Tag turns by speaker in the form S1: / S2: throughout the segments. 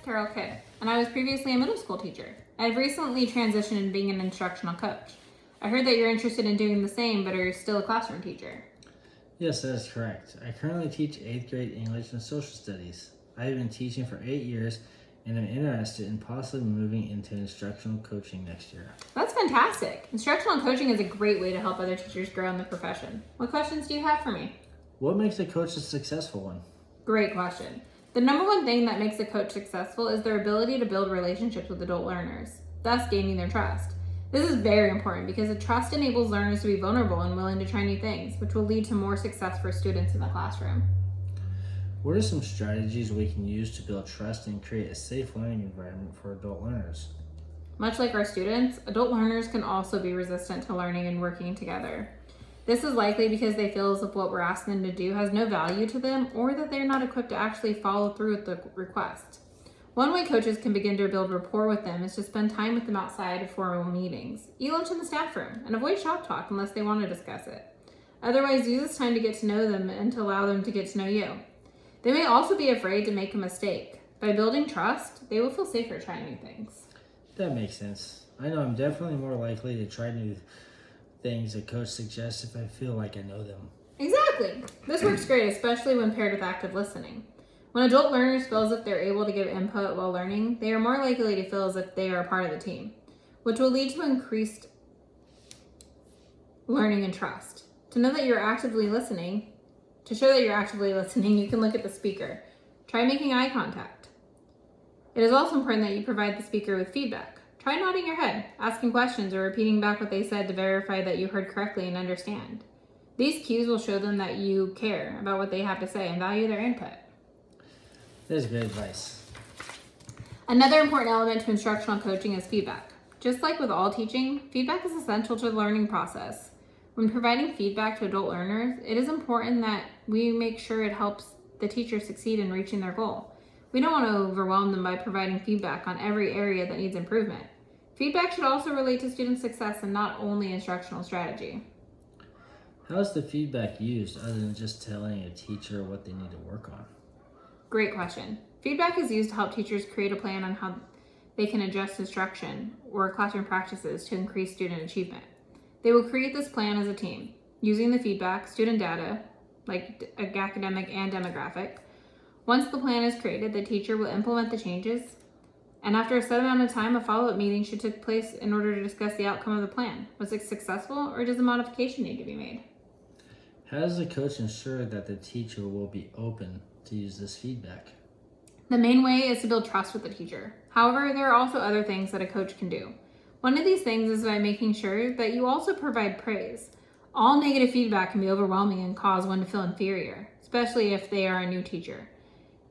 S1: Carol Kidd, and I was previously a middle school teacher. I've recently transitioned into being an instructional coach. I heard that you're interested in doing the same, but are still a classroom teacher.
S2: Yes, that is correct. I currently teach 8th grade English and Social Studies. I have been teaching for 8 years and am interested in possibly moving into instructional coaching next year.
S1: That's fantastic. Instructional coaching is a great way to help other teachers grow in the profession. What questions do you have for me?
S2: What makes a coach a successful one?
S1: Great question. The number one thing that makes a coach successful is their ability to build relationships with adult learners, thus gaining their trust. This is very important because the trust enables learners to be vulnerable and willing to try new things, which will lead to more success for students in the classroom.
S2: What are some strategies we can use to build trust and create a safe learning environment for adult learners?
S1: Much like our students, adult learners can also be resistant to learning and working together. This is likely because they feel as if what we're asking them to do has no value to them or that they're not equipped to actually follow through with the request. One way coaches can begin to build rapport with them is to spend time with them outside of formal meetings, eat lunch in the staff room, and avoid shop talk unless they want to discuss it. Otherwise, use this time to get to know them and to allow them to get to know you. They may also be afraid to make a mistake. By building trust, they will feel safer trying new things.
S2: That makes sense. I know I'm definitely more likely to try new things a coach suggests if I feel like I know them.
S1: Exactly. This works great, especially when paired with active listening. When adult learners feel as if they're able to give input while learning, they are more likely to feel as if they are a part of the team, which will lead to increased learning and trust. To know that you're actively listening, to show that you're actively listening, you can look at the speaker. Try making eye contact. It is also important that you provide the speaker with feedback. Try nodding your head, asking questions, or repeating back what they said to verify that you heard correctly and understand. These cues will show them that you care about what they have to say and value their input.
S2: That is great advice.
S1: Another important element to instructional coaching is feedback. Just like with all teaching, feedback is essential to the learning process. When providing feedback to adult learners, it is important that we make sure it helps the teacher succeed in reaching their goal. We don't want to overwhelm them by providing feedback on every area that needs improvement. Feedback should also relate to student success and not only instructional strategy.
S2: How is the feedback used other than just telling a teacher what they need to work on?
S1: Great question. Feedback is used to help teachers create a plan on how they can adjust instruction or classroom practices to increase student achievement. They will create this plan as a team, using the feedback, student data, like academic and demographic. Once the plan is created, the teacher will implement the changes, and after a set amount of time, a follow-up meeting should take place in order to discuss the outcome of the plan. Was it successful, or does a modification need to be made?
S2: How does the coach ensure that the teacher will be open to use this feedback?
S1: The main way is to build trust with the teacher. However, there are also other things that a coach can do. One of these things is by making sure that you also provide praise. All negative feedback can be overwhelming and cause one to feel inferior, especially if they are a new teacher.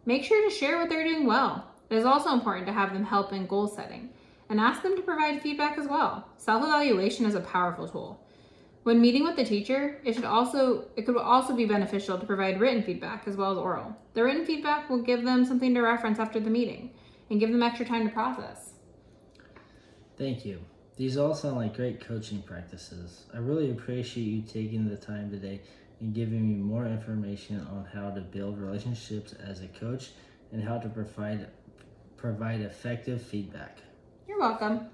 S1: Make sure to share what they're doing well. It is also important to have them help in goal setting and ask them to provide feedback as well. Self-evaluation is a powerful tool. When meeting with the teacher, it could also be beneficial to provide written feedback as well as oral. The written feedback will give them something to reference after the meeting and give them extra time to process.
S2: Thank you. These all sound like great coaching practices. I really appreciate you taking the time today and giving me more information on how to build relationships as a coach and how to provide effective feedback.
S1: You're welcome.